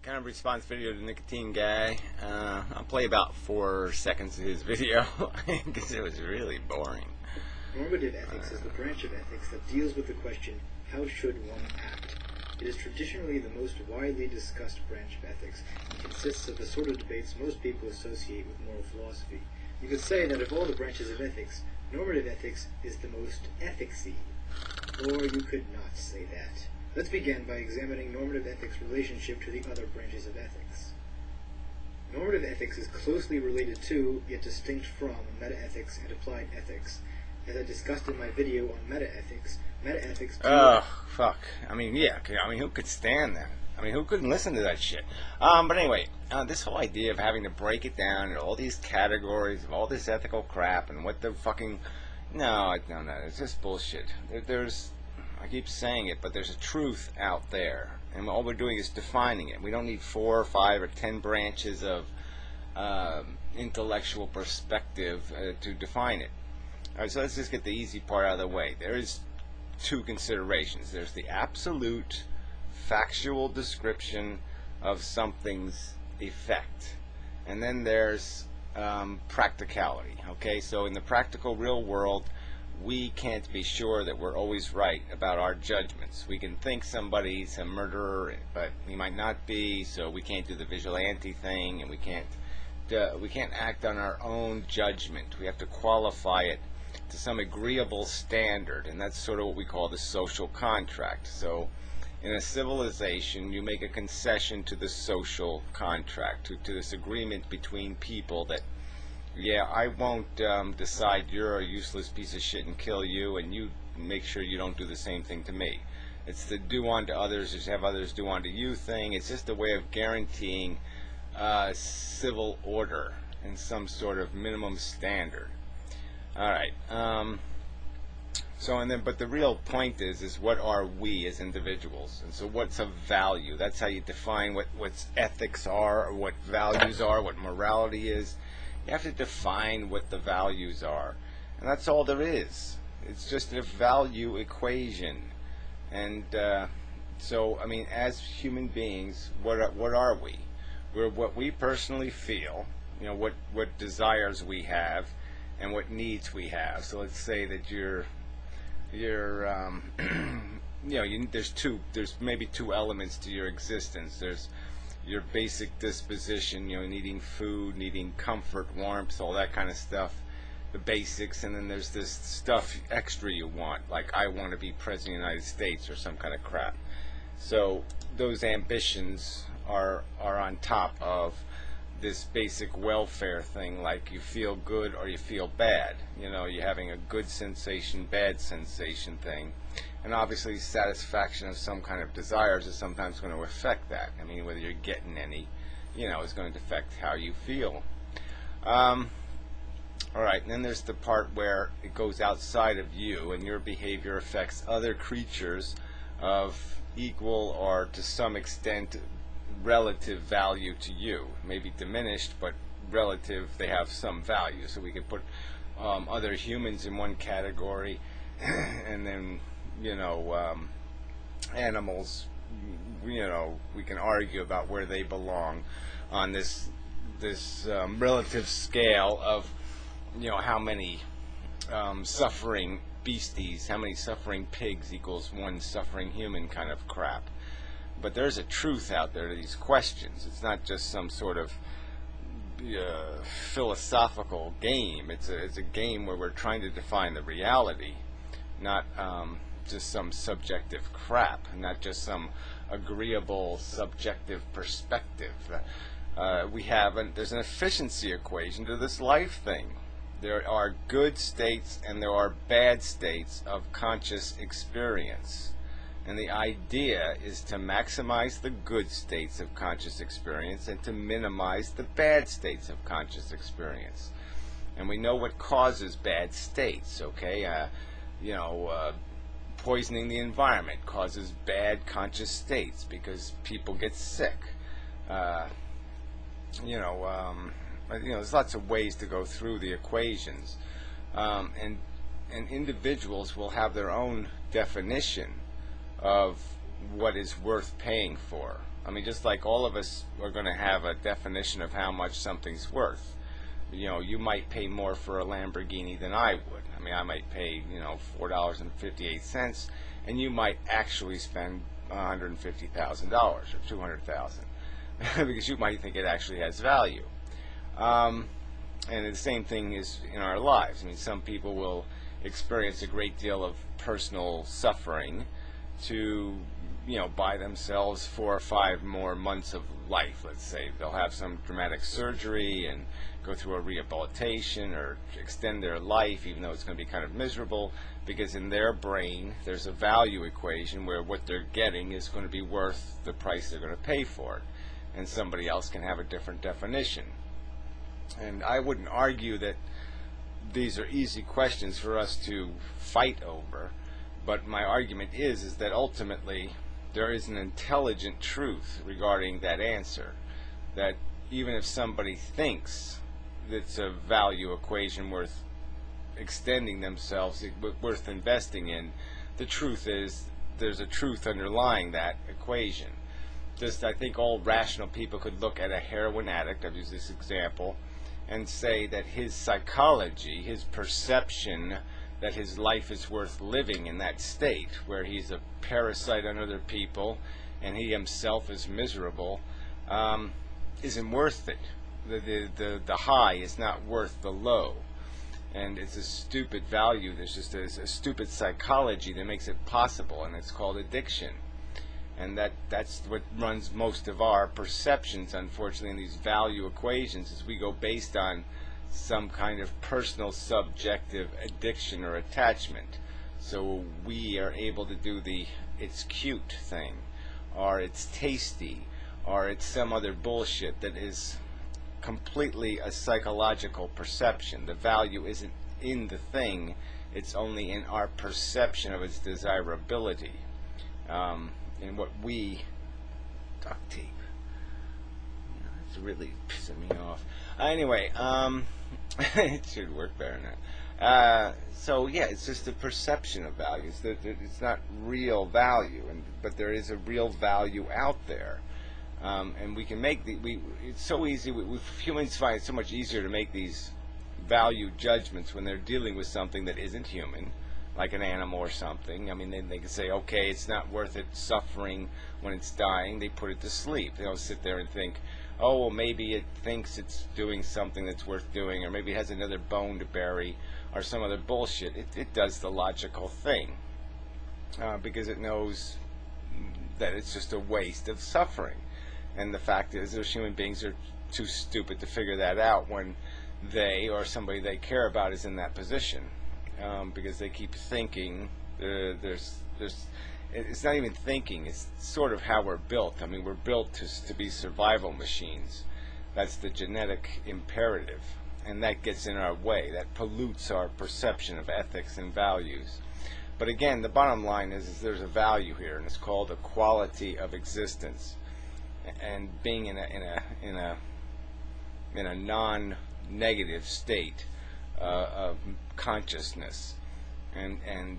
Kind of response video to Nicotine Guy. I'll play about 4 seconds of his video because it was really boring. Normative ethics is the branch of ethics that deals with the question, how should one act? It is traditionally the most widely discussed branch of ethics and consists of the sort of debates most people associate with moral philosophy. You could say that of all the branches of ethics, normative ethics is the most ethicsy. Or you could not say that. Let's begin by examining normative ethics' relationship to the other branches of ethics. Normative ethics is closely related to, yet distinct from, metaethics and applied ethics. As I discussed in my video on metaethics, Oh, fuck. I mean, yeah. I mean, who could stand that? I mean, who couldn't listen to that shit? But anyway, this whole idea of having to break it down into all these categories of all this ethical crap and what the fucking... No, it's just bullshit. I keep saying it, but there's a truth out there, and all we're doing is defining it. We don't need 4 or 5 or 10 branches of intellectual perspective to define it. All right, so let's just get the easy part out of the way. There is 2 considerations. There's the absolute factual description of something's effect, and then there's practicality. Okay, so in the practical real world, we can't be sure that we're always right about our judgments. We can think somebody's a murderer, but he might not be, so we can't do the vigilante thing, and we can't act on our own judgment. We have to qualify it to some agreeable standard, and that's sort of what we call the social contract. So in a civilization, you make a concession to the social contract, to this agreement between people that, yeah, I won't decide you're a useless piece of shit and kill you, and you make sure you don't do the same thing to me. It's the do unto others as have others do unto you thing. It's just a way of guaranteeing civil order and some sort of minimum standard. All right. But the real point is what are we as individuals? And so what's of value? That's how you define what ethics are, or what values are, what morality is. You have to define what the values are, and that's all there is. It's just a value equation. And so, I mean, as human beings, what are we? We're what we personally feel, what desires we have, and what needs we have. So let's say that there's maybe 2 elements to your existence. There's your basic disposition, needing food, needing comfort, warmth, all that kind of stuff, the basics, and then there's this stuff extra you want, like I want to be President of the United States or some kind of crap. So those ambitions are on top of this basic welfare thing, like you feel good or you feel bad. You're having a good sensation, bad sensation thing. And obviously satisfaction of some kind of desires is sometimes going to affect that. I mean, whether you're getting any, is going to affect how you feel. Alright, and then there's the part where it goes outside of you and your behavior affects other creatures of equal or to some extent relative value to you. Maybe diminished, but relative, they have some value. So we could put other humans in one category, and then animals, we can argue about where they belong on this relative scale of how many suffering beasties, how many suffering pigs equals one suffering human kind of crap. But there's a truth out there to these questions. It's not just some sort of philosophical game. It's a game where we're trying to define the reality, not just some subjective crap, not just some agreeable subjective perspective. There's an efficiency equation to this life thing. There are good states and there are bad states of conscious experience. And the idea is to maximize the good states of conscious experience and to minimize the bad states of conscious experience. And we know what causes bad states, okay? Poisoning the environment causes bad conscious states because people get sick. There's lots of ways to go through the equations. And individuals will have their own definition of what is worth paying for. I mean, just like all of us are going to have a definition of how much something's worth. You know, you might pay more for a Lamborghini than I would. I mean, I might pay, $4.58, and you might actually spend $150,000 or $200,000 because you might think it actually has value. And the same thing is in our lives. I mean, some people will experience a great deal of personal suffering to, buy themselves 4 or 5 more months of life, let's say. They'll have some dramatic surgery and go through a rehabilitation or extend their life, even though it's going to be kind of miserable, because in their brain there's a value equation where what they're getting is going to be worth the price they're going to pay for it. And somebody else can have a different definition. And I wouldn't argue that these are easy questions for us to fight over, but my argument is that ultimately there is an intelligent truth regarding that answer, that even if somebody thinks it's a value equation worth extending themselves, worth investing in, the truth is there's a truth underlying that equation. I think all rational people could look at a heroin addict, I've used this example, and say that his psychology, his perception that his life is worth living in that state where he's a parasite on other people and he himself is miserable, isn't worth it. The high is not worth the low. And it's a stupid value. There's just a stupid psychology that makes it possible, and it's called addiction. And that's what runs most of our perceptions, unfortunately, in these value equations, is we go based on some kind of personal subjective addiction or attachment. So we are able to do the it's cute thing, or it's tasty, or it's some other bullshit that is completely a psychological perception. The value isn't in the thing, it's only in our perception of its desirability. And what we duct tape. It's really pissing me off. Anyway, it should work better now. So yeah, it's just a perception of values. It's not real value, but there is a real value out there, and we can make it's so easy. Humans find it so much easier to make these value judgments when they're dealing with something that isn't human, like an animal or something. I mean, they can say, okay, it's not worth it suffering when it's dying. They put it to sleep. They don't sit there and think, oh, well, maybe it thinks it's doing something that's worth doing, or maybe it has another bone to bury, or some other bullshit. It does the logical thing, because it knows that it's just a waste of suffering. And the fact is, those human beings are too stupid to figure that out when they, or somebody they care about, is in that position. Because they keep thinking it's not even thinking, it's sort of how we're built. I mean, we're built to be survival machines. That's the genetic imperative, and that gets in our way. That pollutes our perception of ethics and values. But again, the bottom line is there's a value here, and it's called a quality of existence. And being in a non-negative state of consciousness, and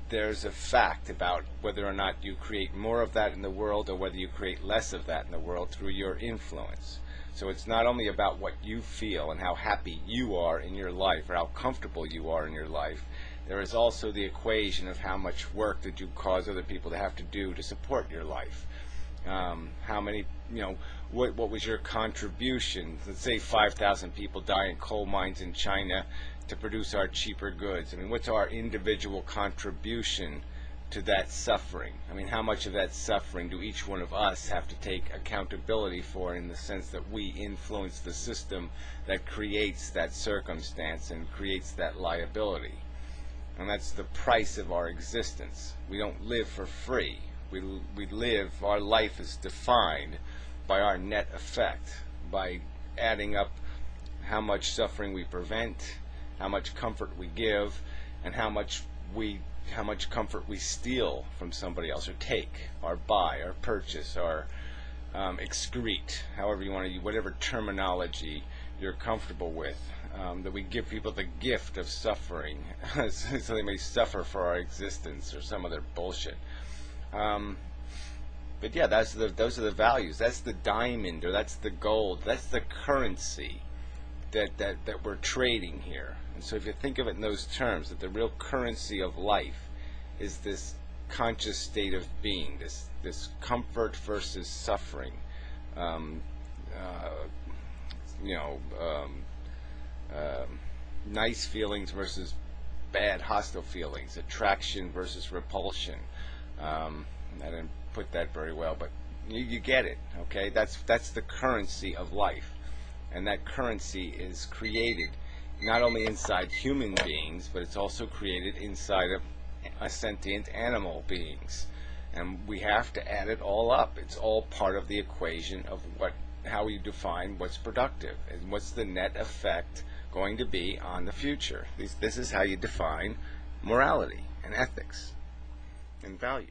there's a fact about whether or not you create more of that in the world or whether you create less of that in the world through your influence. So it's not only about what you feel and how happy you are in your life or how comfortable you are in your life. There is also the equation of how much work did you cause other people to have to do to support your life. How many, what was your contribution? Let's say 5,000 people die in coal mines in China to produce our cheaper goods. I mean, what's our individual contribution to that suffering? I mean, how much of that suffering do each one of us have to take accountability for, in the sense that we influence the system that creates that circumstance and creates that liability? And that's the price of our existence. We don't live for free. We live, our life is defined by our net effect, by adding up how much suffering we prevent, how much comfort we give, and how much comfort we steal from somebody else, or take, or buy, or purchase, or excrete, however you want to use, whatever terminology you're comfortable with, that we give people the gift of suffering so they may suffer for our existence, or some other bullshit. But yeah, those are the values. That's the diamond, or that's the gold. That's the currency that we're trading here. And so if you think of it in those terms, that the real currency of life is this conscious state of being, this comfort versus suffering, um, you know, nice feelings versus bad, hostile feelings, attraction versus repulsion. I didn't put that very well, but you get it, okay? That's the currency of life, and that currency is created not only inside human beings, but it's also created inside of sentient animal beings, and we have to add it all up. It's all part of the equation of how we define what's productive and what's the net effect going to be on the future. This is how you define morality and ethics and value.